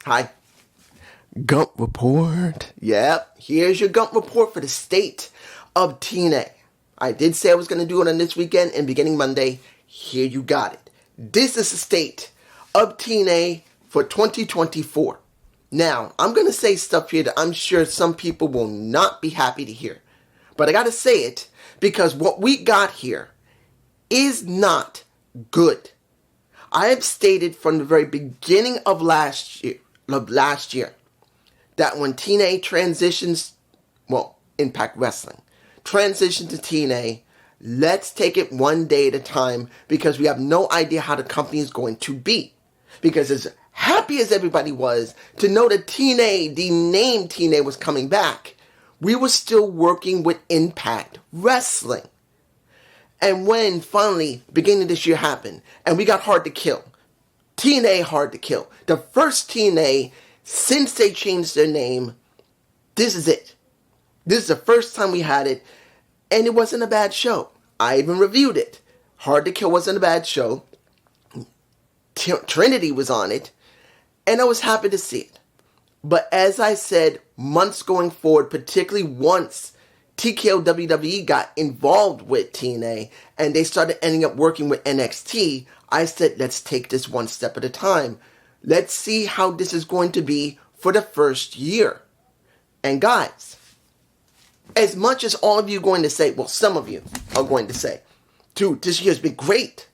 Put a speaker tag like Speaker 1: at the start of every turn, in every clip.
Speaker 1: Hi. Gump Report. Yep, here's your Gump Report for the state of TNA. I did say I was going to do it on this weekend and beginning Monday. Here you got it. This is the state of TNA for 2024. Now, I'm going to say stuff here that I'm sure some people will not be happy to hear. But I got to say it because what we got here is not good. I have stated from the very beginning of last year that when TNA transitions, Impact Wrestling transitions to TNA, let's take it one day at a time because we have no idea how the company is going to be. Because as happy as everybody was to know that TNA, the name TNA was coming back, we were still working with Impact Wrestling. And when finally, beginning of this year happened, and we got Hard to Kill, TNA Hard to Kill, the first TNA since they changed their name, this is it. This is the first time we had it, and it wasn't a bad show. I even reviewed it. Hard to Kill wasn't a bad show. Trinity was on it, and I was happy to see it. But as I said, months going forward, particularly once TKO WWE got involved with TNA and they started ending up working with NXT, I said, let's take this one step at a time. Let's see how this is going to be for the first year. And guys, as much as all of you are going to say, some of you are going to say, dude, this year's been great.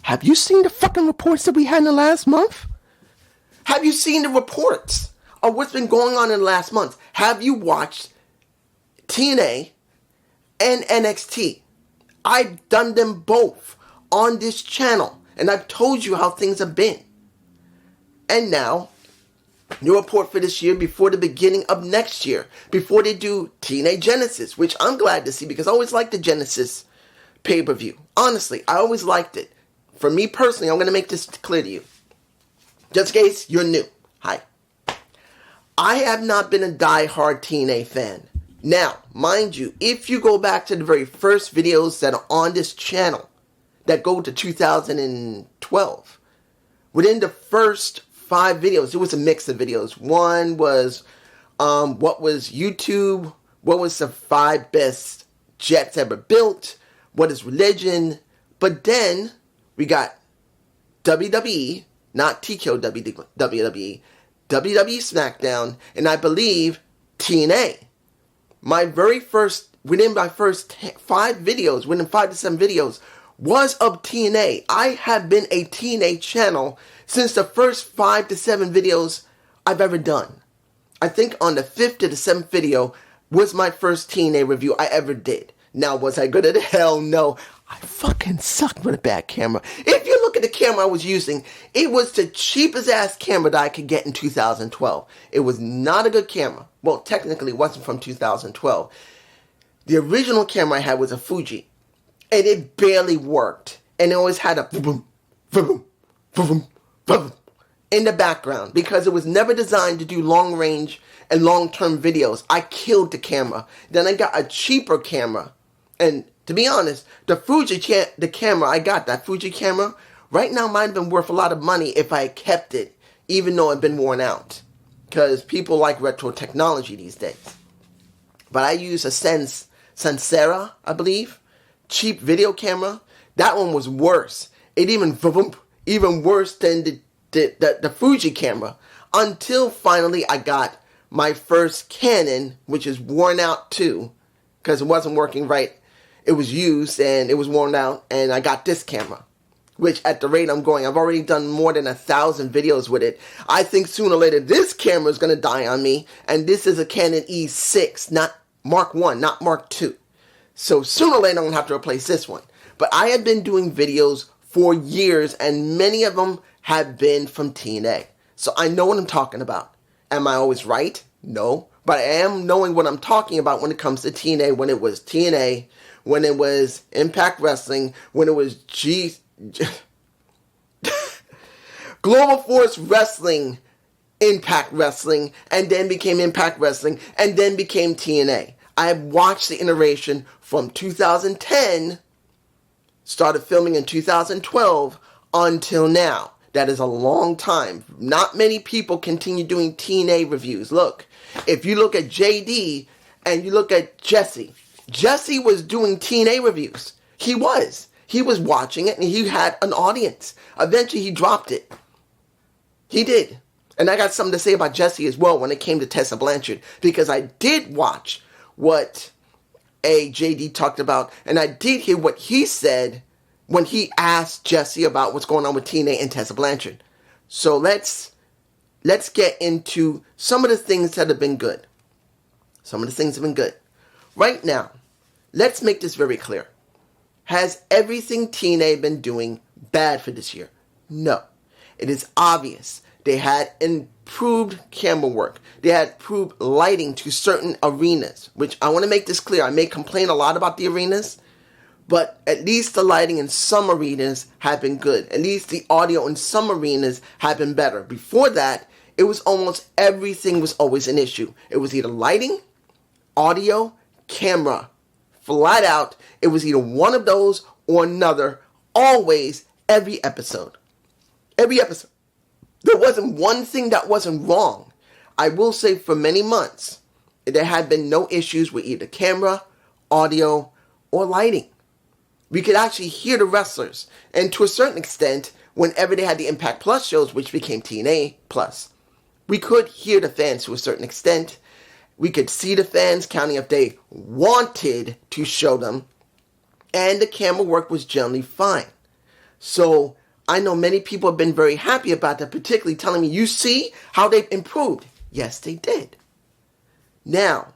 Speaker 1: Have you seen the fucking reports that we had in the last month? Have you seen the reports of what's been going on in the last month? Have you watched TNA and NXT? I've done them both on this channel, and I've told you how things have been. And now, new report for this year before the beginning of next year, before they do TNA Genesis, which I'm glad to see because I always liked the Genesis pay-per-view. Honestly, I always liked it. For me personally, I'm going to make this clear to you. Just in case you're new. Hi. I have not been a die-hard TNA fan. Now, mind you, if you go back to the very first videos that are on this channel, that go to 2012, within the first 5 videos, it was a mix of videos. One was, what was YouTube, what was the 5 best jets ever built, what is religion, but then we got WWE, not TKO WWE, WWE SmackDown, and I believe TNA. Within my first 5 videos, within 5 to 7 videos, was of TNA. I have been a TNA channel since the first 5 to 7 videos I've ever done. I think on the 5th to the 7th video was my first TNA review I ever did. Now, was I good at it? Hell no. I fucking sucked with a bad camera. If you look at the camera I was using, it was the cheapest ass camera that I could get in 2012. It was not a good camera. Well, technically it wasn't from 2012. The original camera I had was a Fuji. And it barely worked. And it always had a boom, boom, boom, boom in the background. Because it was never designed to do long range and long-term videos. I killed the camera. Then I got a cheaper camera. And to be honest, the camera I got, that Fuji camera, right now might have been worth a lot of money if I had kept it, even though it had been worn out. Because people like retro technology these days. But I use a Sensera, I believe, cheap video camera. That one was worse. It even worse than the Fuji camera. Until finally I got my first Canon, which is worn out too, because it wasn't working right. It was used and it was worn out, and I got this camera, which at the rate I'm going, I've already done more than 1,000 videos with it. I think sooner or later this camera is going to die on me, and this is a Canon E6, not Mark 1, not Mark 2. So sooner or later I'm going to have to replace this one. But I have been doing videos for years, and many of them have been from TNA. So I know what I'm talking about. Am I always right? No. But I am knowing what I'm talking about when it comes to TNA, when it was TNA, when it was Impact Wrestling, when it was Global Force Wrestling, Impact Wrestling, and then became Impact Wrestling, and then became TNA. I have watched the iteration from 2010, started filming in 2012, until now. That is a long time. Not many people continue doing TNA reviews. Look, if you look at JD and you look at Jesse was doing TNA reviews. He was watching it and he had an audience. Eventually he dropped it. He did. And I got something to say about Jesse as well when it came to Tessa Blanchard, because I did watch what JD talked about, and I did hear what he said when he asked Jesse about what's going on with TNA and Tessa Blanchard. So let's get into some of the things that have been good. Some of the things have been good. Right now, let's make this very clear. Has everything TNA been doing bad for this year? No. It is obvious. They had improved camera work. They had improved lighting to certain arenas, which I want to make this clear. I may complain a lot about the arenas, but at least the lighting in some arenas have been good. At least the audio in some arenas have been better. Before that, it was almost everything was always an issue. It was either lighting, audio, camera. Flat out, it was either one of those or another, always, every episode. Every episode. There wasn't one thing that wasn't wrong. I will say for many months, there had been no issues with either camera, audio, or lighting. We could actually hear the wrestlers. And to a certain extent, whenever they had the Impact Plus shows, which became TNA Plus, we could hear the fans to a certain extent. We could see the fans counting if they wanted to show them. And the camera work was generally fine. So I know many people have been very happy about that, particularly telling me, you see how they've improved. Yes, they did. Now,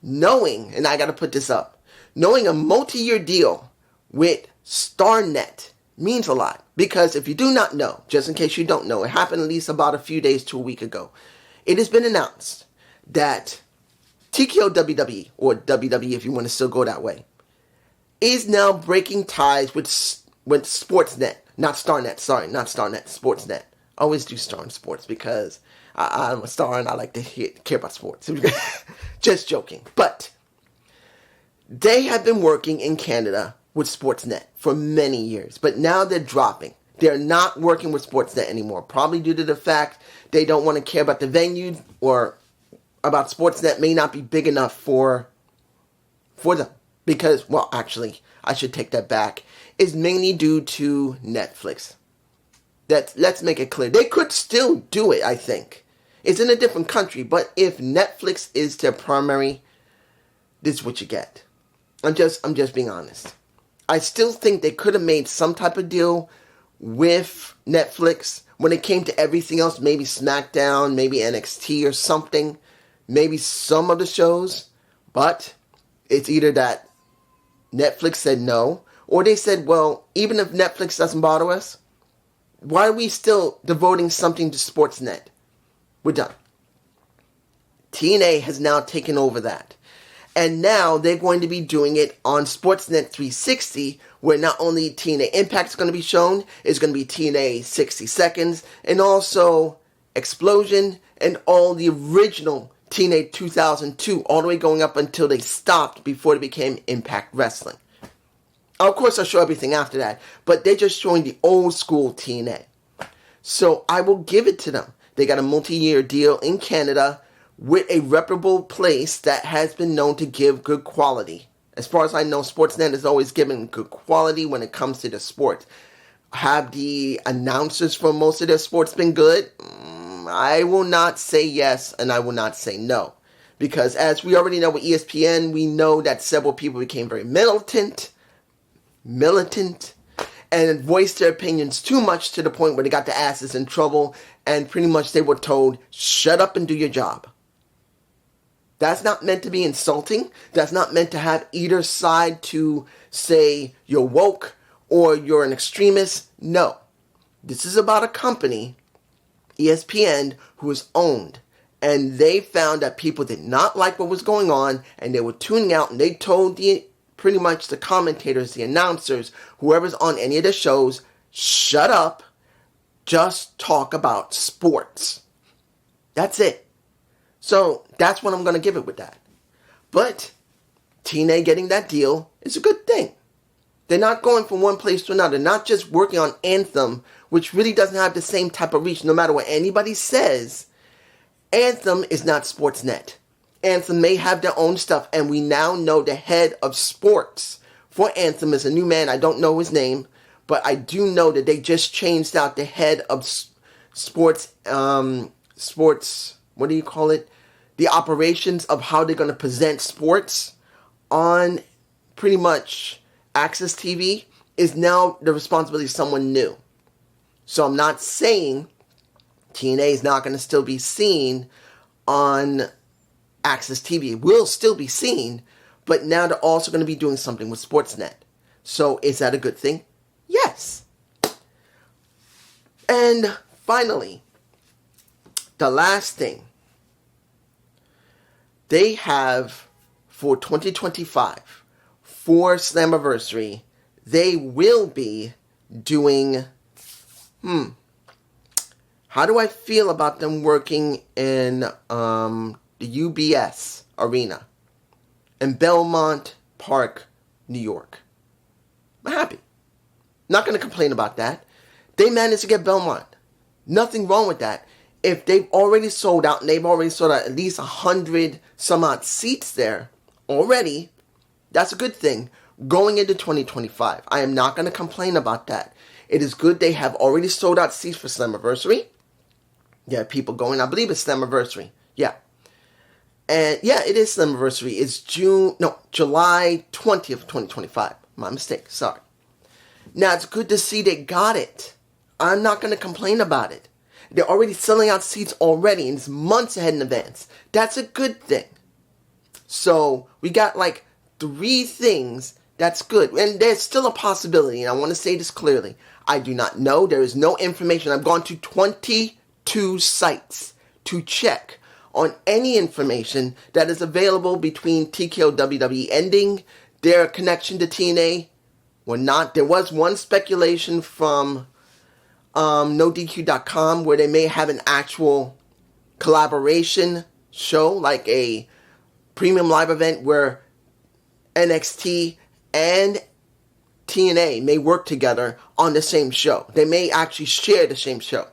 Speaker 1: knowing, and I got to put this up, knowing a multi-year deal with StarNet means a lot. Because if you do not know, just in case you don't know, it happened at least about a few days to a week ago. It has been announced that TKO WWE, or WWE if you want to still go that way, is now breaking ties with Sportsnet. Not StarNet, sorry, not StarNet, Sportsnet. I always do Star in sports because I'm a star and I like to care about sports. Just joking. But they have been working in Canada with Sportsnet for many years, but now they're dropping. They're not working with Sportsnet anymore, probably due to the fact they don't want to care about the venue, or about Sportsnet may not be big enough for them. Because, well, actually, I should take that back. It's mainly due to Netflix. Let's make it clear. They could still do it, I think. It's in a different country, but if Netflix is their primary, this is what you get. I'm just being honest. I still think they could have made some type of deal with Netflix when it came to everything else, maybe SmackDown, maybe NXT or something, maybe some of the shows, but it's either that Netflix said no, or they said, well, even if Netflix doesn't bother us, why are we still devoting something to Sportsnet? We're done. TNA has now taken over that. And now they're going to be doing it on Sportsnet 360, where not only TNA Impact is going to be shown, it's going to be TNA 60 Seconds, and also Explosion, and all the original TNA 2002, all the way going up until they stopped before they became Impact Wrestling. Of course, I'll show everything after that, but they're just showing the old school TNA. So I will give it to them. They got a multi-year deal in Canada with a reputable place that has been known to give good quality. As far as I know, Sportsnet has always given good quality when it comes to the sport. Have the announcers for most of their sports been good? I will not say yes, and I will not say no. Because as we already know with ESPN, we know that several people became very militant, and voiced their opinions too much to the point where they got their asses in trouble, and pretty much they were told, shut up and do your job. That's not meant to be insulting. That's not meant to have either side to say you're woke or you're an extremist. No. This is about a company, ESPN, who is owned. And they found that people did not like what was going on, and they were tuning out, and they told pretty much the commentators, the announcers, whoever's on any of the shows, shut up, just talk about sports. That's it. So that's what I'm going to give it with that. But TNA getting that deal is a good thing. They're not going from one place to another. Not just working on Anthem, which really doesn't have the same type of reach. No matter what anybody says, Anthem is not Sportsnet. Anthem may have their own stuff, and we now know the head of sports for Anthem is a new man. I don't know his name, but I do know that they just changed out the head of sports, what do you call it? The operations of how they're going to present sports on pretty much Access TV is now the responsibility of someone new. So I'm not saying TNA is not going to still be seen on Access TV. It will still be seen, but now they're also going to be doing something with Sportsnet. So is that a good thing? Yes. And finally, the last thing. They have, for 2025, for Slammiversary, they will be doing, how do I feel about them working in the UBS Arena in Belmont Park, New York? I'm happy. Not going to complain about that. They managed to get Belmont. Nothing wrong with that. If they've already sold out, and they've already sold out at least 100 some odd seats there already, that's a good thing going into 2025. I am not going to complain about that. It is good they have already sold out seats for Slammiversary. Yeah, people going. I believe it's Slammiversary. Yeah. And yeah, it is Slammiversary. It's July 20th, 2025. My mistake. Sorry. Now, it's good to see they got it. I'm not going to complain about it. They're already selling out seats already, and it's months ahead in advance. That's a good thing. So, we got like 3 things that's good. And there's still a possibility, and I want to say this clearly. I do not know. There is no information. I've gone to 22 sites to check on any information that is available between TKO WWE ending their connection to TNA or not. There was one speculation from NoDQ.com where they may have an actual collaboration show, like a premium live event where NXT and TNA may work together on the same show. They may actually share the same show.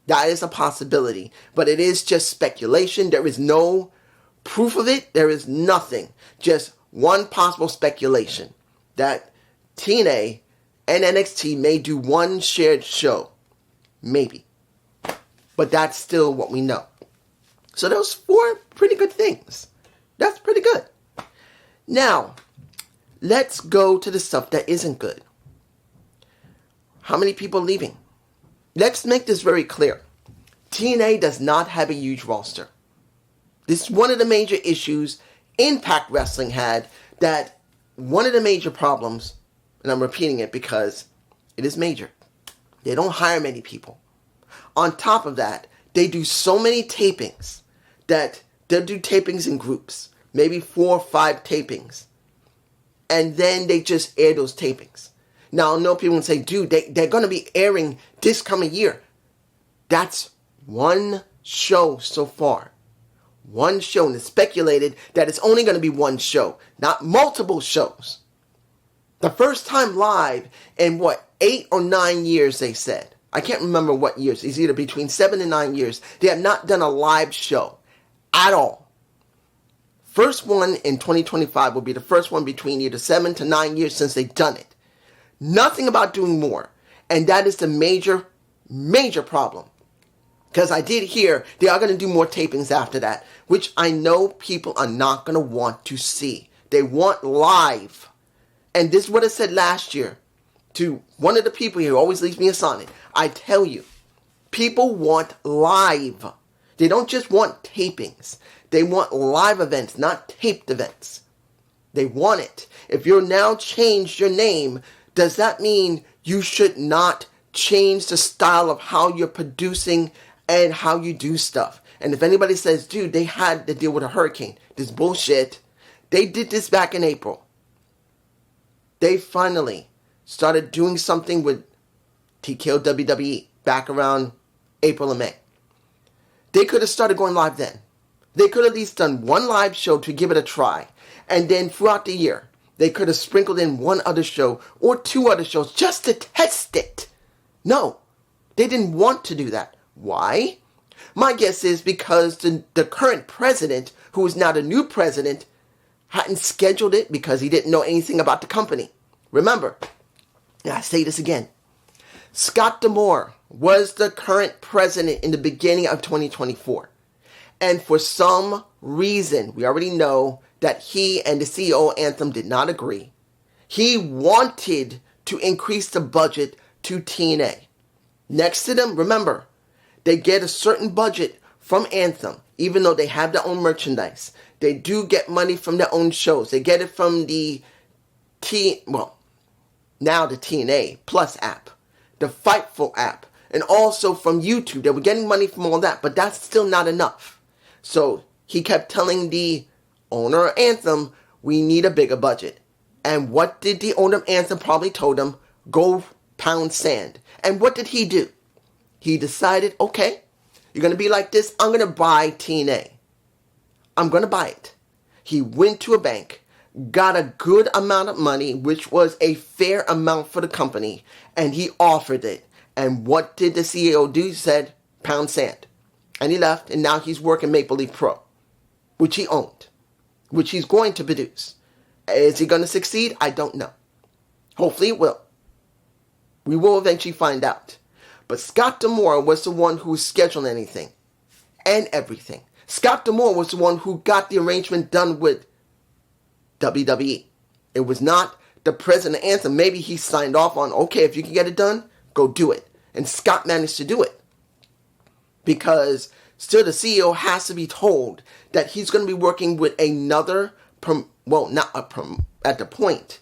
Speaker 1: That is a possibility, but it is just speculation. There is no proof of it. There is nothing. Just one possible speculation that TNA and NXT may do one shared show. Maybe. But that's still what we know. So those 4 pretty good things. That's pretty good. Now, let's go to the stuff that isn't good. How many people are leaving? Let's make this very clear. TNA does not have a huge roster. This is one of the major issues Impact Wrestling had, that one of the major problems, and I'm repeating it because it is major, they don't hire many people. On top of that, they do so many tapings that they'll do tapings in groups, maybe 4 or 5 tapings, and then they just air those tapings. Now, I know people will say, dude, they're going to be airing this coming year. That's one show so far. One show, and it's speculated that it's only going to be one show, not multiple shows. The first time live in, 8 or 9 years, they said. I can't remember what years. It's either between 7 and 9 years. They have not done a live show at all. First one in 2025 will be the first one between either 7 to 9 years since they've done it. Nothing about doing more. And that is the major, major problem. Because I did hear they are going to do more tapings after that, which I know people are not going to want to see. They want live. And this is what I said last year to one of the people here who always leaves me a sonnet. I tell you, people want live. They don't just want tapings. They want live events, not taped events. They want it. If you're now changed your name, does that mean you should not change the style of how you're producing and how you do stuff? And if anybody says, dude, they had to deal with a hurricane, this bullshit, they did this back in April. They finally started doing something with TKO WWE back around April and May. They could have started going live then. They could have at least done one live show to give it a try. And then throughout the year, they could have sprinkled in one other show or 2 other shows just to test it. No. They didn't want to do that. Why? My guess is because the current president, who is now the new president, hadn't scheduled it because he didn't know anything about the company. Remember, and I say this again, Scott D'Amore was the current president in the beginning of 2024. And for some reason, we already know that he and the CEO of Anthem did not agree. He wanted to increase the budget to TNA. Next to them, remember, they get a certain budget from Anthem, even though they have their own merchandise. They do get money from their own shows. They get it from the now the TNA Plus app, the Fightful app, and also from YouTube. They were getting money from all that, but that's still not enough. So he kept telling the owner of Anthem, we need a bigger budget. And what did the owner of Anthem probably told him? Go pound sand. And what did he do? He decided, okay, you're going to be like this. I'm going to buy TNA. I'm going to buy it. He went to a bank, got a good amount of money, which was a fair amount for the company, and he offered it. And what did the CEO do? He said, pound sand. And he left, and now he's working Maple Leaf Pro, which he owned, which he's going to produce. Is he going to succeed? I don't know. Hopefully it will. We will eventually find out. But Scott D'Amore was the one who scheduled anything and everything. Scott D'Amore was the one who got the arrangement done with WWE. It was not the president of Anthem. Maybe he signed off on, okay, if you can get it done, go do it. And Scott managed to do it. Because still the CEO has to be told that he's going to be working with another, at the point,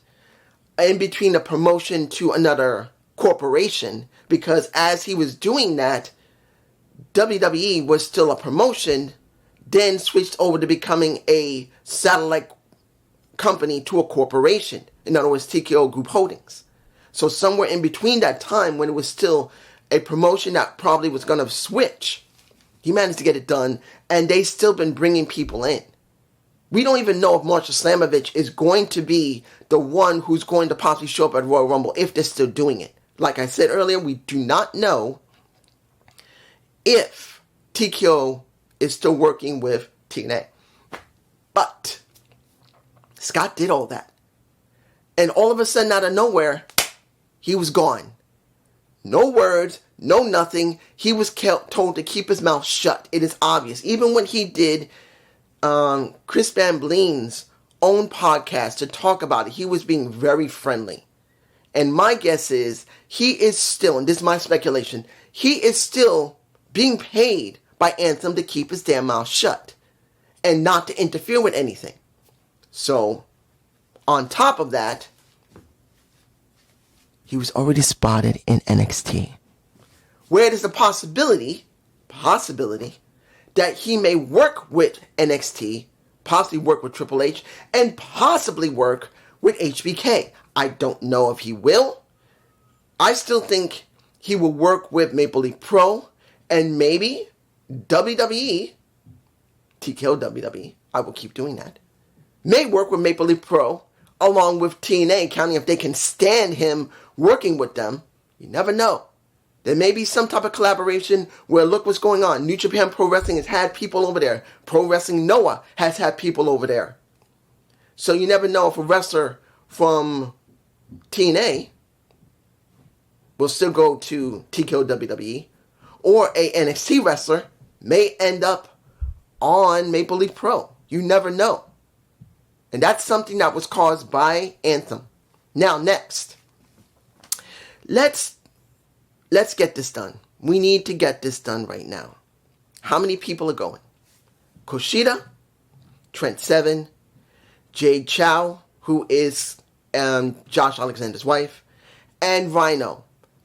Speaker 1: in between the promotion to another corporation, because as he was doing that, WWE was still a promotion, then switched over to becoming a satellite company to a corporation. In other words, TKO Group Holdings. So somewhere in between that time when it was still a promotion that probably was going to switch, he managed to get it done, and they've still been bringing people in. We don't even know if Marshall Slamovich is going to be the one who's going to possibly show up at Royal Rumble if they're still doing it. Like I said earlier, we do not know if TKO is still working with TNA. But Scott did all that. And all of a sudden, out of nowhere, he was gone. No words, no nothing. He was told to keep his mouth shut. It is obvious. Even when he did Chris Van Vlien's own podcast to talk about it, he was being very friendly. And my guess is he is still, and this is my speculation, he is still being paid by Anthem to keep his damn mouth shut and not to interfere with anything. So, on top of that, he was already spotted in NXT, where there's a possibility that he may work with NXT, possibly work with Triple H, and possibly work with HBK. I don't know if he will. I still think he will work with Maple Leaf Pro and maybe WWE, TKO WWE, I will keep doing that, may work with Maple Leaf Pro along with TNA, counting if they can stand him working with them. You never know. There may be some type of collaboration where look what's going on. New Japan Pro Wrestling has had people over there. Pro Wrestling Noah has had people over there. So you never know if a wrestler from TNA will still go to TKO WWE, or a NXT wrestler may end up on Maple Leaf Pro. You never know. And that's something that was caused by Anthem. Now, next, let's get this done. We need to get this done right now. How many people are going? Kushida, Trent Seven, Jade Chow, who is Josh Alexander's wife, and Rhino.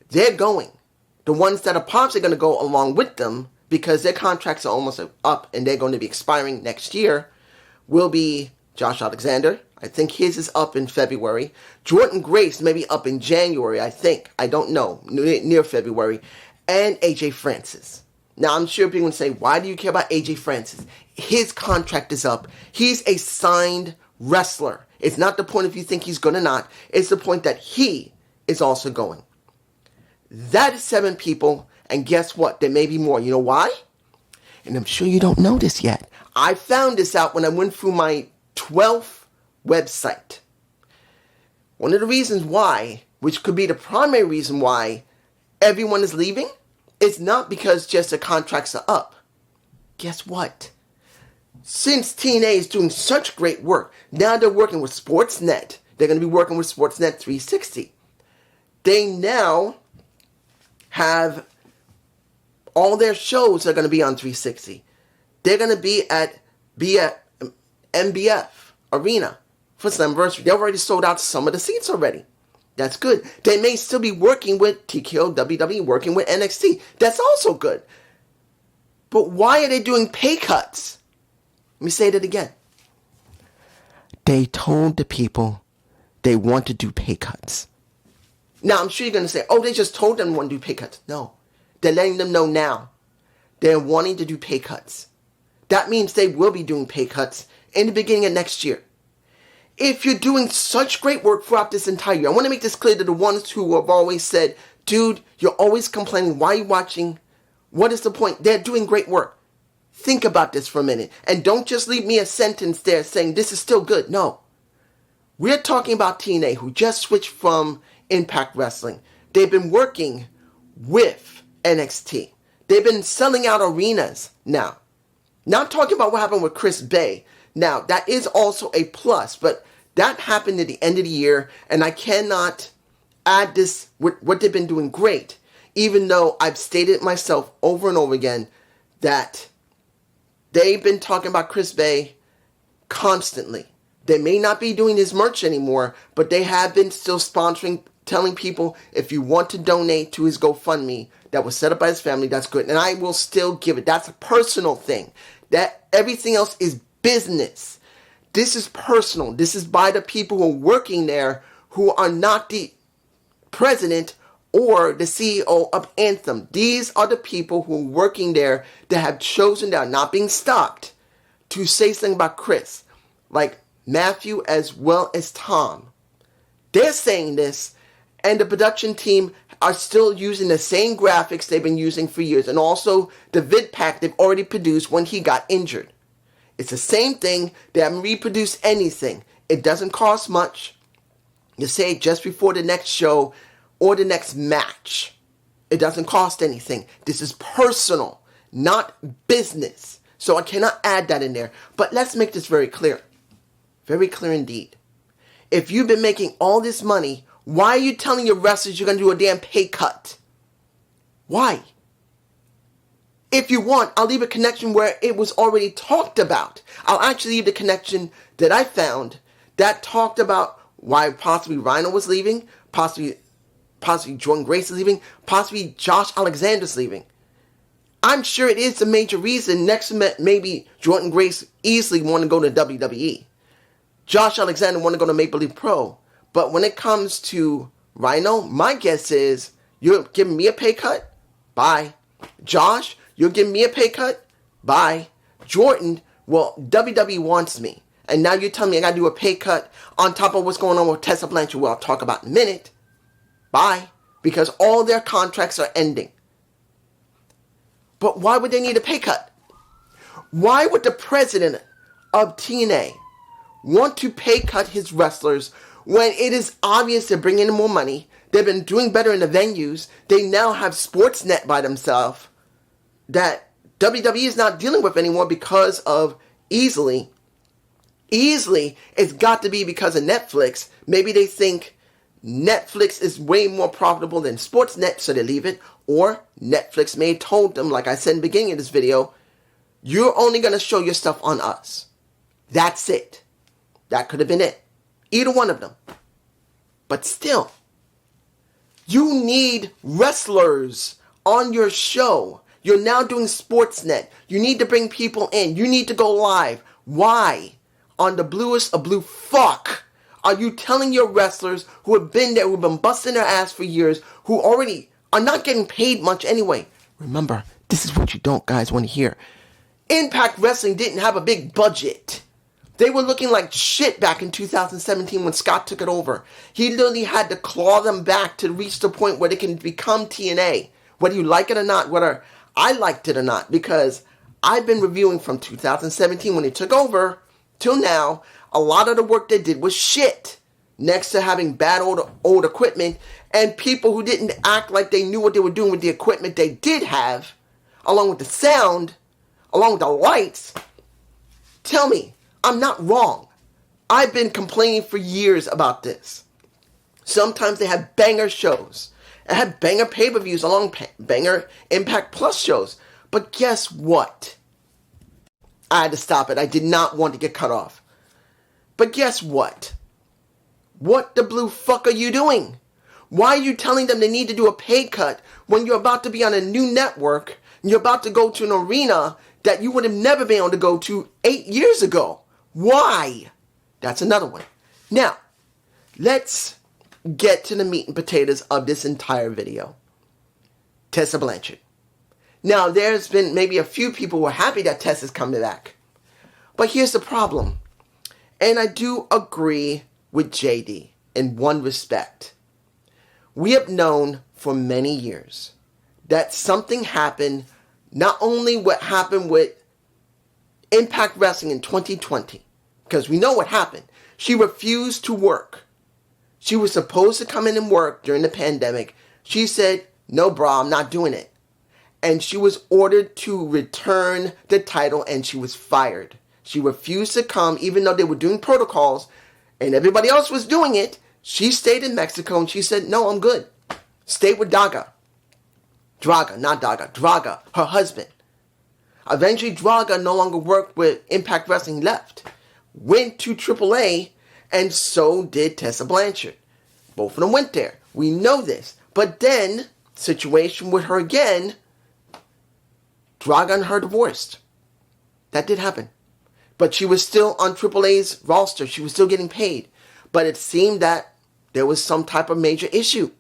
Speaker 1: They're going. The ones that are possibly going to go along with them, because their contracts are almost up and they're going to be expiring next year, will be Josh Alexander. I think his is up in February. Jordan Grace may be up in January, I think. I don't know. Near February. And AJ Francis. Now, I'm sure people will say, why do you care about AJ Francis? His contract is up. He's a signed wrestler. It's not the point if you think he's going or not. It's the point that he is also going. That is 7 people. And guess what? There may be more. You know why? And I'm sure you don't know this yet. I found this out when I went through my 12th website. One of the reasons why, which could be the primary reason why everyone is leaving, is not because just the contracts are up. Guess what? Since TNA is doing such great work, now they're working with Sportsnet. They're going to be working with Sportsnet 360. They now have all their shows are going to be on 360. They're going to be at MBF Arena for Slammiversary. They've already sold out some of the seats already. That's good. They may still be working with TKO, WWE, working with NXT. That's also good. But why are they doing pay cuts? Let me say that again. They told the people they want to do pay cuts. Now, I'm sure you're going to say, oh, they just told them they want to do pay cuts. No. They're letting them know now. They're wanting to do pay cuts. That means they will be doing pay cuts in the beginning of next year. If you're doing such great work throughout this entire year, I want to make this clear to the ones who have always said, dude, you're always complaining. Why are you watching? What is the point? They're doing great work. Think about this for a minute. And don't just leave me a sentence there saying this is still good. No. We're talking about TNA, who just switched from Impact Wrestling. They've been working with NXT. They've been selling out arenas now. Not talking about what happened with Chris Bay. Now, that is also a plus, but that happened at the end of the year, and I cannot add this with what they've been doing great, even though I've stated myself over and over again that they've been talking about Chris Bay constantly. They may not be doing his merch anymore, but they have been still sponsoring, telling people if you want to donate to his GoFundMe that was set up by his family, that's good. And I will still give it. That's a personal thing. That everything else is business. This is personal. This is by the people who are working there who are not the president or the CEO of Anthem. These are the people who are working there that have chosen, that are not being stopped, to say something about Chris. Like Matthew as well as Tom. They're saying this, and the production team are still using the same graphics they've been using for years, and also the vid pack they've already produced when he got injured. It's the same thing. They haven't reproduced anything. It doesn't cost much. You say it just before the next show or the next match. It doesn't cost anything. This is personal, not business. So I cannot add that in there. But let's make this very clear. Very clear indeed. If you've been making all this money, why are you telling your wrestlers you're going to do a damn pay cut? Why? If you want, I'll leave a connection where it was already talked about. I'll actually leave the connection that I found that talked about why possibly Rhino was leaving, possibly Jordan Grace is leaving, possibly Josh Alexander's leaving. I'm sure it is a major reason. Next to maybe Jordan Grace easily want to go to WWE. Josh Alexander want to go to Maple Leaf Pro. But when it comes to Rhino, my guess is you're giving me a pay cut? Bye. Josh, you're giving me a pay cut? Bye. Jordan, well, WWE wants me. And now you're telling me I got to do a pay cut on top of what's going on with Tessa Blanchard, who I'll talk about in a minute. Bye. Because all their contracts are ending. But why would they need a pay cut? Why would the president of TNA want to pay cut his wrestlers when it is obvious they're bringing in more money? They've been doing better in the venues. They now have Sportsnet by themselves that WWE is not dealing with anymore because of easily, it's got to be because of Netflix. Maybe they think Netflix is way more profitable than Sportsnet, so they leave it. Or Netflix may have told them, like I said in the beginning of this video, you're only going to show your stuff on us. That's it. That could have been it. Either one of them. But still, you need wrestlers on your show. You're now doing Sportsnet. You need to bring people in. You need to go live. Why? On the bluest of blue fuck are you telling your wrestlers who have been there, who have been busting their ass for years, who already are not getting paid much anyway? Remember, this is what you don't guys want to hear. Impact Wrestling didn't have a big budget. They were looking like shit back in 2017 when Scott took it over. He literally had to claw them back to reach the point where they can become TNA. Whether you like it or not, whether I liked it or not, because I've been reviewing from 2017 when they took over till now. A lot of the work they did was shit. Next to having bad old equipment and people who didn't act like they knew what they were doing with the equipment they did have, along with the sound, along with the lights. Tell me, I'm not wrong. I've been complaining for years about this. Sometimes they have banger shows. I had banger pay-per-views along banger Impact Plus shows. But guess what? I had to stop it. I did not want to get cut off. But guess what? What the blue fuck are you doing? Why are you telling them they need to do a pay cut when you're about to be on a new network and you're about to go to an arena that you would have never been able to go to 8 years ago? Why? That's another one. Now, let's get to the meat and potatoes of this entire video. Tessa Blanchard. Now, there's been maybe a few people who are happy that Tessa's coming back. But here's the problem. And I do agree with JD in one respect. We have known for many years that something happened, not only what happened with Impact Wrestling in 2020, because we know what happened. She refused to work. She was supposed to come in and work during the pandemic. She said, no, bro, I'm not doing it. And she was ordered to return the title and she was fired. She refused to come even though they were doing protocols and everybody else was doing it. She stayed in Mexico and she said, no, I'm good. Stayed with Draga, her husband. Eventually, Draga no longer worked with Impact Wrestling, left. Went to AAA, and so did Tessa Blanchard. Both of them went there. We know this. But then, situation with her again, Draga and her divorced. That did happen. But she was still on AAA's roster. She was still getting paid. But it seemed that there was some type of major issue.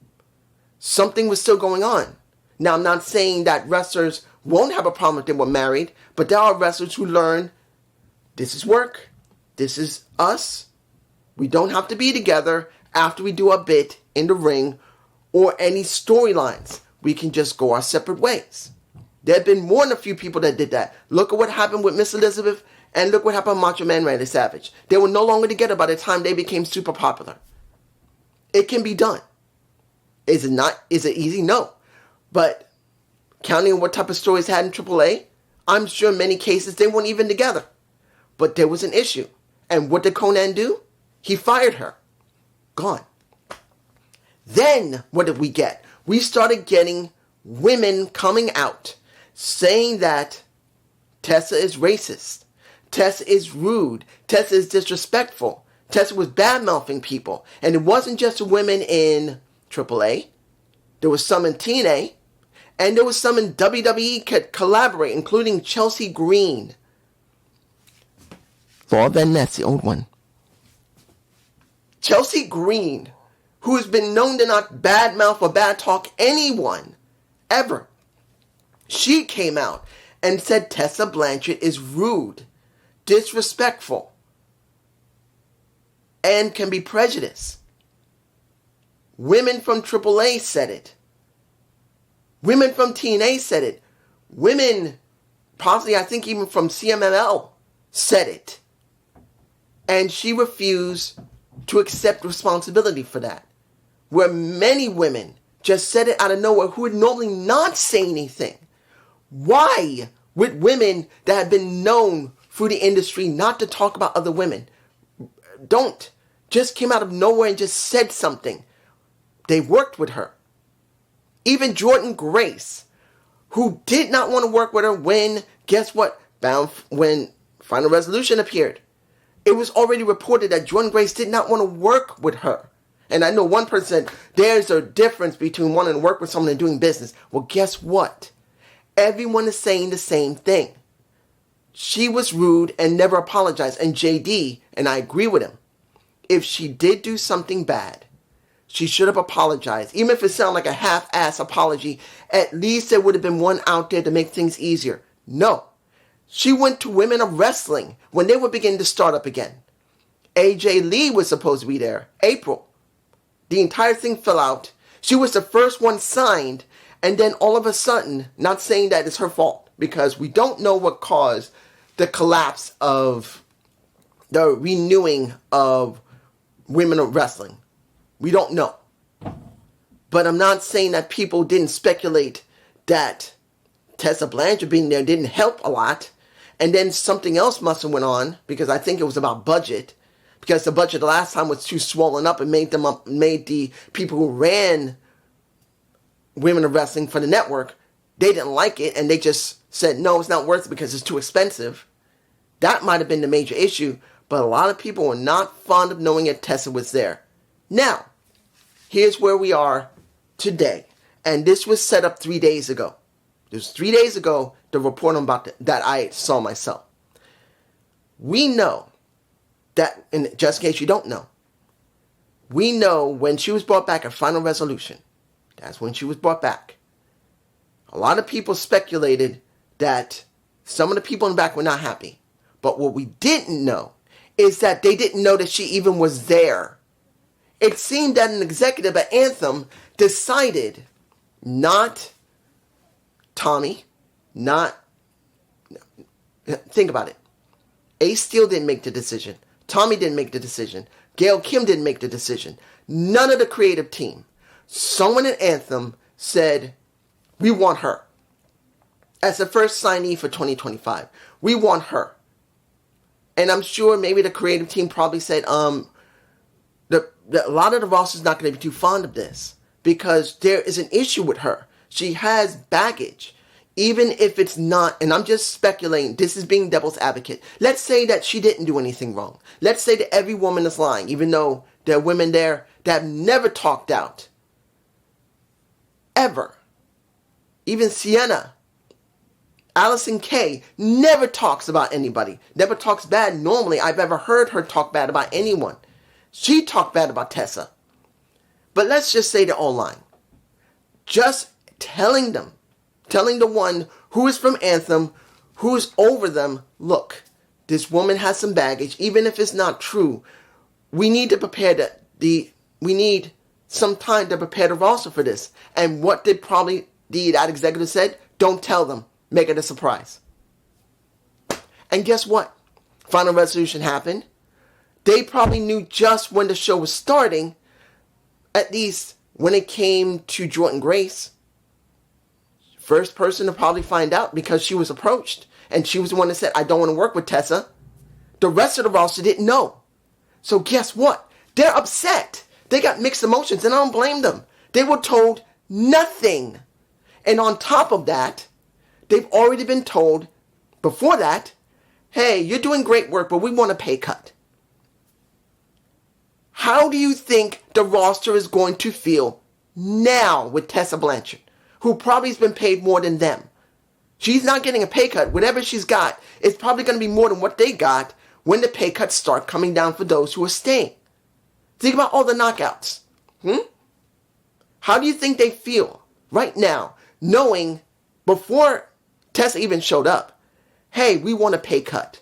Speaker 1: Something was still going on. Now, I'm not saying that wrestlers won't have a problem if they were married, but there are wrestlers who learn, this is work, this is us. We don't have to be together after we do a bit in the ring or any storylines. We can just go our separate ways. There have been more than a few people that did that. Look at what happened with Miss Elizabeth and look what happened with Macho Man Randy Savage. They were no longer together by the time they became super popular. It can be done. Is it not? Is it easy? No. But counting on what type of stories had in AAA, I'm sure in many cases they weren't even together. But there was an issue. And what did Conan do? He fired her. Gone. Then, what did we get? We started getting women coming out saying that Tessa is racist. Tessa is rude. Tessa is disrespectful. Tessa was bad-mouthing people. And it wasn't just the women in AAA. There was some in TNA. And there was some in WWE collaborate, including Chelsea Green. Laura Van Ness, the old one. Chelsea Green, who has been known to not badmouth or bad talk anyone, ever. She came out and said Tessa Blanchard is rude, disrespectful, and can be prejudiced. Women from AAA said it. Women from TNA said it. Women, possibly I think even from CMLL, said it. And she refused to accept responsibility for that. Where many women just said it out of nowhere who would normally not say anything. Why would women that have been known through the industry not to talk about other women? Don't. Just came out of nowhere and just said something. They worked with her. Even Jordan Grace, who did not want to work with her when, guess what? When Final Resolution appeared. It was already reported that Jordan Grace did not want to work with her. And I know one person said, there's a difference between wanting to work with someone and doing business. Well, guess what? Everyone is saying the same thing. She was rude and never apologized. And JD, and I agree with him, if she did do something bad, she should have apologized. Even if it sounded like a half-ass apology, at least there would have been one out there to make things easier. No. She went to Women of Wrestling when they were beginning to start up again. AJ Lee was supposed to be there. April. The entire thing fell out. She was the first one signed. And then all of a sudden, not saying that it's her fault, because we don't know what caused the collapse of the renewing of women of wrestling. We don't know. But I'm not saying that people didn't speculate that Tessa Blanchard being there didn't help a lot. And then something else must have went on, because I think it was about budget. Because the budget the last time was too swollen up and made the people who ran Women of Wrestling for the network, they didn't like it, and they just said, no, it's not worth it because it's too expensive. That might have been the major issue, but a lot of people were not fond of knowing that Tessa was there. Now, here's where we are today. And this was set up 3 days ago. It was 3 days ago, the report about that I saw myself. We know that, and just in case you don't know, we know when she was brought back at Final Resolution, that's when she was brought back. A lot of people speculated that some of the people in the back were not happy. But what we didn't know is that they didn't know that she even was there. It seemed that an executive at Anthem decided not Tommy, think about it. Ace Steel didn't make the decision. Tommy didn't make the decision. Gail Kim didn't make the decision. None of the creative team. Someone at Anthem said, we want her. As the first signee for 2025. We want her. And I'm sure maybe the creative team probably said, a lot of the roster is not going to be too fond of this. Because there is an issue with her. She has baggage. Even if it's not, and I'm just speculating, this is being devil's advocate. Let's say that she didn't do anything wrong. Let's say that every woman is lying, even though there are women there that have never talked out. Ever. Even Sienna, Allison Kay, never talks about anybody. Never talks bad. Normally, I've ever heard her talk bad about anyone. She talked bad about Tessa. But let's just say they're all lying. Just telling the one who is from Anthem, who is over them, look, this woman has some baggage. Even if it's not true, we need to prepare we need some time to prepare the roster for this. And what did probably that executive said? Don't tell them. Make it a surprise. And guess what? Final Resolution happened. They probably knew just when the show was starting, at least when it came to Jordan Grace. First person to probably find out because she was approached. And she was the one that said, I don't want to work with Tessa. The rest of the roster didn't know. So guess what? They're upset. They got mixed emotions, and I don't blame them. They were told nothing. And on top of that, they've already been told before that, hey, you're doing great work, but we want a pay cut. How do you think the roster is going to feel now with Tessa Blanchard, who probably has been paid more than them? She's not getting a pay cut. Whatever she's got, it's probably going to be more than what they got when the pay cuts start coming down for those who are staying. Think about all the knockouts. How do you think they feel right now, knowing before Tessa even showed up, hey, we want a pay cut.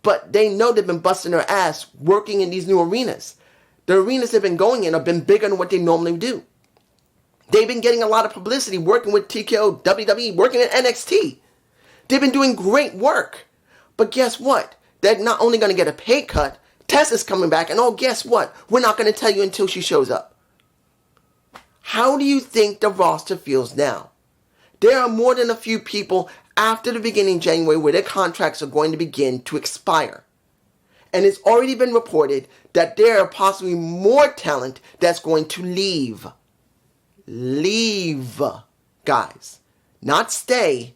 Speaker 1: But they know they've been busting their ass working in these new arenas. The arenas they've been going in have been bigger than what they normally do. They've been getting a lot of publicity working with TKO, WWE, working at NXT. They've been doing great work. But guess what? They're not only going to get a pay cut, Tessa's coming back, and oh, guess what? We're not going to tell you until she shows up. How do you think the roster feels now? There are more than a few people after the beginning of January where their contracts are going to begin to expire. And it's already been reported that there are possibly more talent that's going to leave. Leave, guys. Not stay.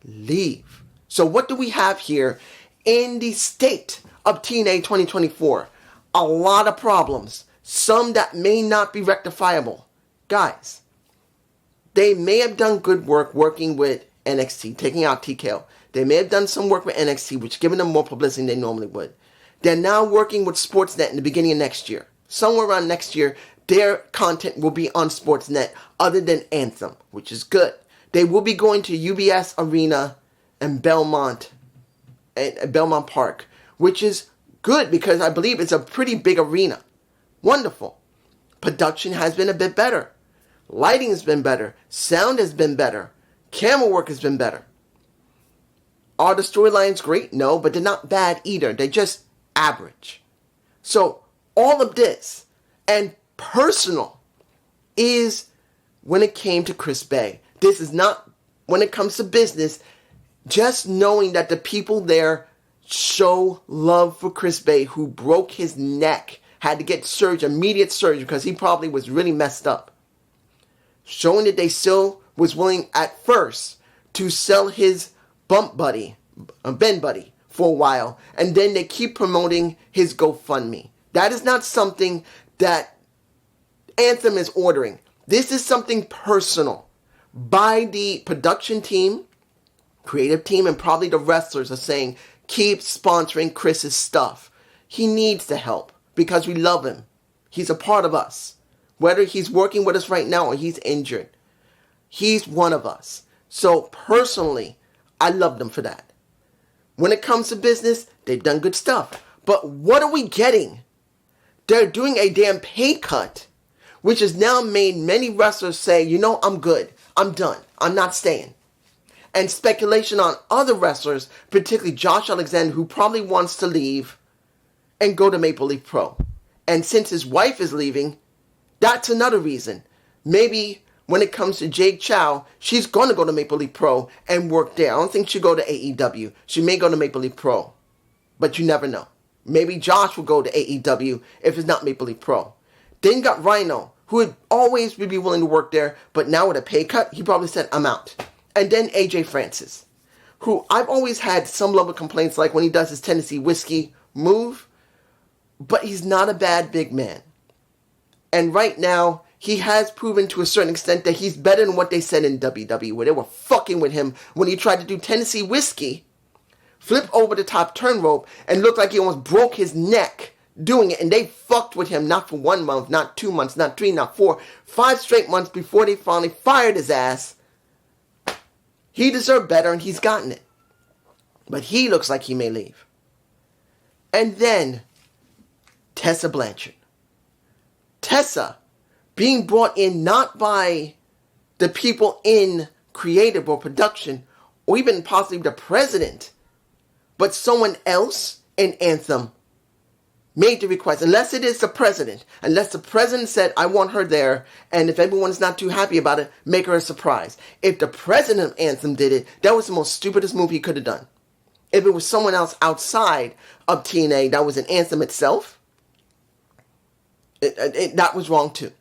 Speaker 1: Leave. So what do we have here in the state of TNA 2024? A lot of problems. Some that may not be rectifiable. Guys, they may have done good work working with NXT, taking out TKO. They may have done some work with NXT, which given them more publicity than they normally would. They're now working with Sportsnet in the beginning of next year. Somewhere around next year, their content will be on Sportsnet other than Anthem, which is good. They will be going to UBS Arena and Belmont Park, which is good because I believe it's a pretty big arena. Wonderful. Production has been a bit better. Lighting has been better. Sound has been better. Camera work has been better. Are the storylines great? No, but they're not bad either. They're just average. So all of this and personal is when it came to Chris Bay. This is not when it comes to business. Just knowing that the people there show love for Chris Bay, who broke his neck, had to get surgery, immediate surgery, because he probably was really messed up. Showing that they still was willing at first to sell his bump buddy, Ben buddy, for a while, and then they keep promoting his GoFundMe. That is not something that Anthem is ordering. This is something personal by the production team, creative team, and probably the wrestlers are saying, keep sponsoring Chris's stuff. He needs the help because we love him. He's a part of us. Whether he's working with us right now or he's injured, he's one of us. So personally, I love them for that. When it comes to business, they've done good stuff. But what are we getting? They're doing a damn pay cut, which has now made many wrestlers say, you know, I'm good. I'm done. I'm not staying. And speculation on other wrestlers, particularly Josh Alexander, who probably wants to leave and go to Maple Leaf Pro. And since his wife is leaving, that's another reason. Maybe when it comes to Jade Chow, she's going to go to Maple Leaf Pro and work there. I don't think she'll go to AEW. She may go to Maple Leaf Pro. But you never know. Maybe Josh will go to AEW if it's not Maple Leaf Pro. Then you got Rhino, who would always be willing to work there, but now with a pay cut, he probably said, I'm out. And then AJ Francis, who I've always had some level of complaints like when he does his Tennessee Whiskey move, but he's not a bad big man. And right now, he has proven to a certain extent that he's better than what they said in WWE, where they were fucking with him when he tried to do Tennessee Whiskey, flip over the top turn rope, and looked like he almost broke his neck doing it. And they fucked with him not for 1 month, not 2 months, not 3, not 4, 5 straight months before they finally fired his ass. He deserved better, and he's gotten it. But he looks like he may leave. And then, Tessa Blanchard. Tessa being brought in not by the people in creative or production, or even possibly the president, but someone else in Anthem made the request. Unless it is the president. Unless the president said, I want her there, and if everyone's not too happy about it, make her a surprise. If the president of Anthem did it, that was the most stupidest move he could have done. If it was someone else outside of TNA that was an Anthem itself, that was wrong too.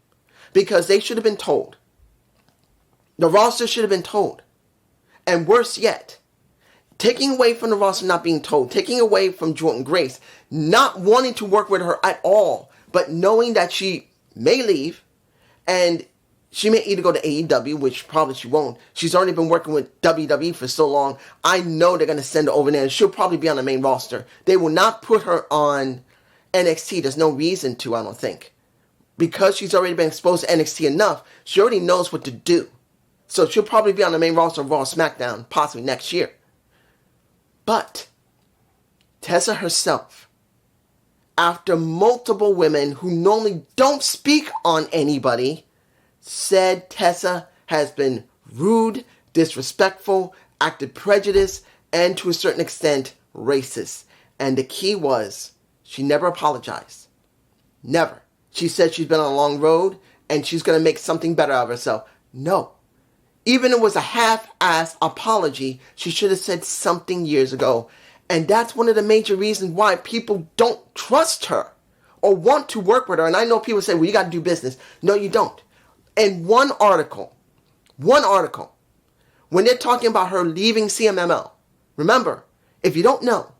Speaker 1: Because they should have been told. The roster should have been told. And worse yet, taking away from the roster not being told, taking away from Jordan Grace, not wanting to work with her at all, but knowing that she may leave, and she may either go to AEW, which probably she won't. She's already been working with WWE for so long. I know they're going to send her over there, and she'll probably be on the main roster. They will not put her on NXT. There's no reason to, I don't think. Because she's already been exposed to NXT enough, she already knows what to do. So she'll probably be on the main roster of Raw SmackDown, possibly next year. But Tessa herself, after multiple women who normally don't speak on anybody, said Tessa has been rude, disrespectful, acted prejudiced, and to a certain extent, racist. And the key was, she never apologized. Never. She said she's been on a long road, and she's going to make something better of herself. No. Even if it was a half-assed apology, she should have said something years ago. And that's one of the major reasons why people don't trust her or want to work with her. And I know people say, well, you got to do business. No, you don't. In one article, when they're talking about her leaving CMML, remember, if you don't know,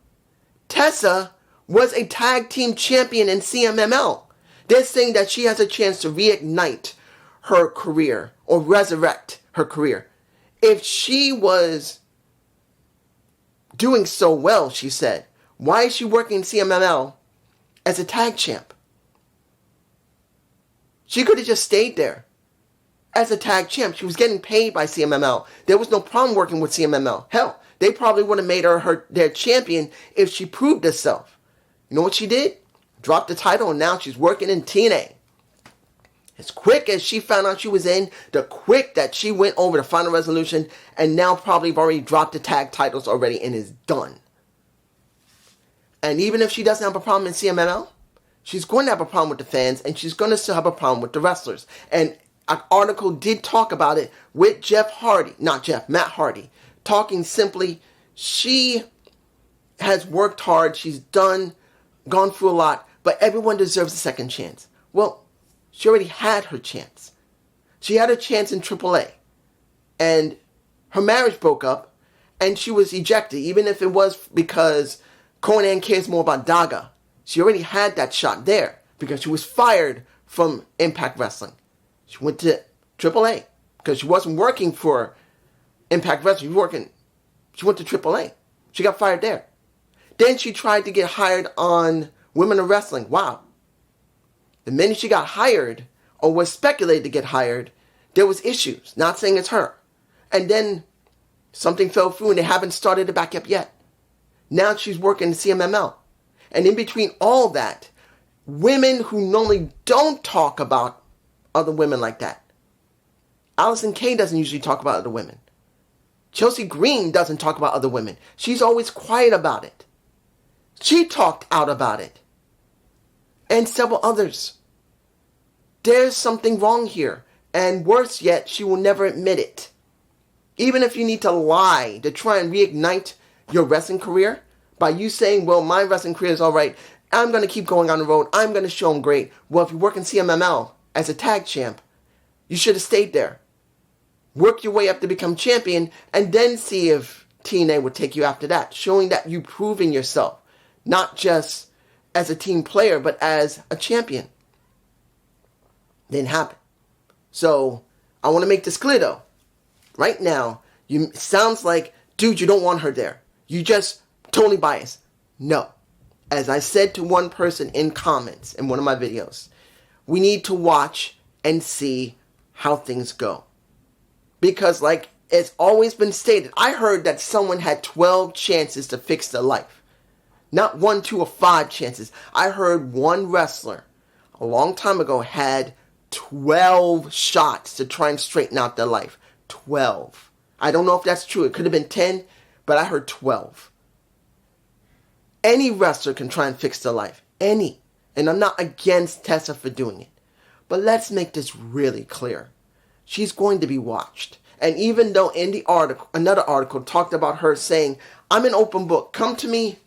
Speaker 1: Tessa was a tag team champion in CMML. They're saying that she has a chance to reignite her career or resurrect her career. If she was doing so well, she said, why is she working in CMML as a tag champ? She could have just stayed there as a tag champ. She was getting paid by CMML. There was no problem working with CMML. Hell, they probably would have made her their champion if she proved herself. You know what she did? Dropped the title, and now she's working in TNA. As quick as she found out she was in, the quick that she went over the Final Resolution, and now probably have already dropped the tag titles already and is done. And even if she doesn't have a problem in CMLL, she's going to have a problem with the fans, and she's going to still have a problem with the wrestlers. And an article did talk about it with Matt Hardy, talking simply, she has worked hard, she's gone through a lot, but everyone deserves a second chance. Well, she already had her chance. She had her chance in AAA. And her marriage broke up, and she was ejected, even if it was because Conan cares more about Daga. She already had that shot there, because she was fired from Impact Wrestling. She went to AAA, because she wasn't working for Impact Wrestling. She went to AAA. She got fired there. Then she tried to get hired on Women of Wrestling. Wow. The minute she got hired, or was speculated to get hired, there was issues. Not saying it's her. And then something fell through and they haven't started it back up yet. Now she's working in CMML. And in between all that, women who normally don't talk about other women like that. Allison Kay doesn't usually talk about other women. Chelsea Green doesn't talk about other women. She's always quiet about it. She talked out about it. And several others. There's something wrong here. And worse yet, she will never admit it. Even if you need to lie to try and reignite your wrestling career, by you saying, well, my wrestling career is alright, I'm going to keep going on the road, I'm going to show them great. Well, if you work in CMML as a tag champ, you should have stayed there. Work your way up to become champion, and then see if TNA would take you after that, showing that you've proven yourself, not just as a team player, but as a champion. Didn't happen. So, I want to make this clear though. Right now, it sounds like, dude, you don't want her there. You just totally biased. No. As I said to one person in comments in one of my videos, we need to watch and see how things go. Because like it's always been stated, I heard that someone had 12 chances to fix their life. Not 1, 2, or 5 chances. I heard one wrestler a long time ago had 12 shots to try and straighten out their life. 12. I don't know if that's true. It could have been 10, but I heard 12. Any wrestler can try and fix their life. Any. And I'm not against Tessa for doing it. But let's make this really clear. She's going to be watched. And even though in the article, another article talked about her saying, I'm an open book. Come to me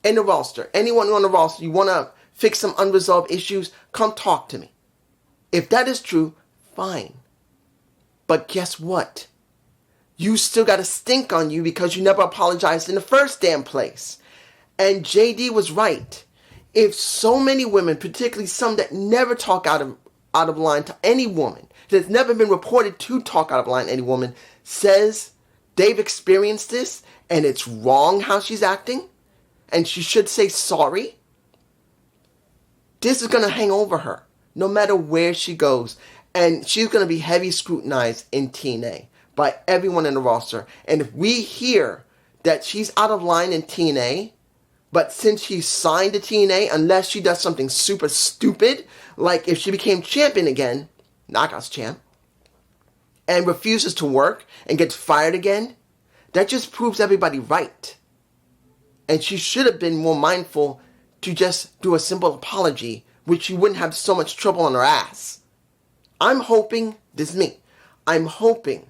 Speaker 1: in the roster. Anyone on the roster, you want to fix some unresolved issues, come talk to me. If that is true, fine. But guess what? You still got a stink on you because you never apologized in the first damn place. And JD was right. If so many women, particularly some that never talk out of line to any woman, that's never been reported to talk out of line to any woman, says they've experienced this and it's wrong how she's acting, and she should say sorry, this is going to hang over her no matter where she goes. And she's going to be heavy scrutinized in TNA by everyone in the roster. And if we hear that she's out of line in TNA, but since she signed to TNA, unless she does something super stupid, like if she became champion again, Knockouts champ, and refuses to work and gets fired again, that just proves everybody right. And she should have been more mindful to just do a simple apology, which she wouldn't have so much trouble on her ass. I'm hoping, this is me, I'm hoping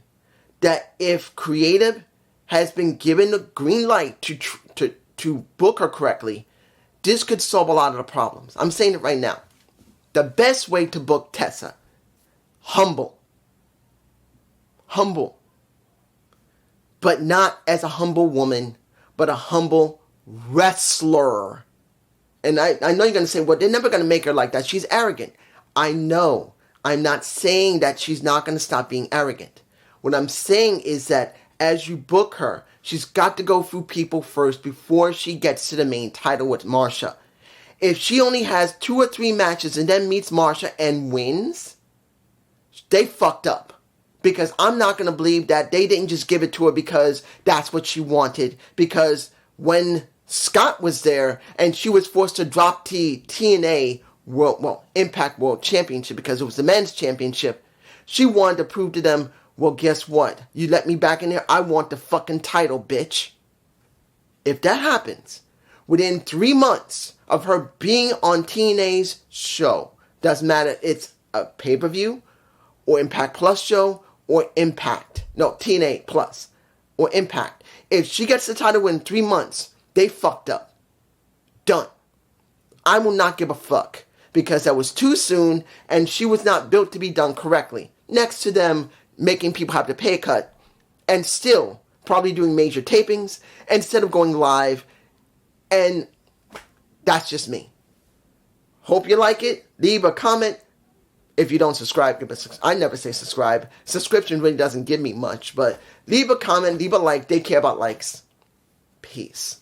Speaker 1: that if creative has been given the green light to book her correctly, this could solve a lot of the problems. I'm saying it right now. The best way to book Tessa, humble. Humble. But not as a humble woman, but a humble wrestler. And I know you're going to say, well, they're never going to make her like that. She's arrogant. I know. I'm not saying that she's not going to stop being arrogant. What I'm saying is that as you book her, she's got to go through people first before she gets to the main title with Marsha. If she only has 2 or 3 matches and then meets Marsha and wins, they fucked up. Because I'm not going to believe that they didn't just give it to her because that's what she wanted. Because when Scott was there and she was forced to drop TNA Impact World Championship, because it was the men's championship. She wanted to prove to them, well, guess what? You let me back in there, I want the fucking title, bitch. If that happens, within 3 months of her being on TNA's show, doesn't matter, it's a pay-per-view, or Impact Plus show, or TNA Plus, or Impact. If she gets the title within 3 months, they fucked up. Done. I will not give a fuck, because that was too soon, and she was not built to be done correctly. Next to them making people have to pay a cut, and still probably doing major tapings instead of going live, and that's just me. Hope you like it. Leave a comment. If you don't subscribe, I never say subscribe. Subscription really doesn't give me much, but leave a comment, leave a like. They care about likes. Peace.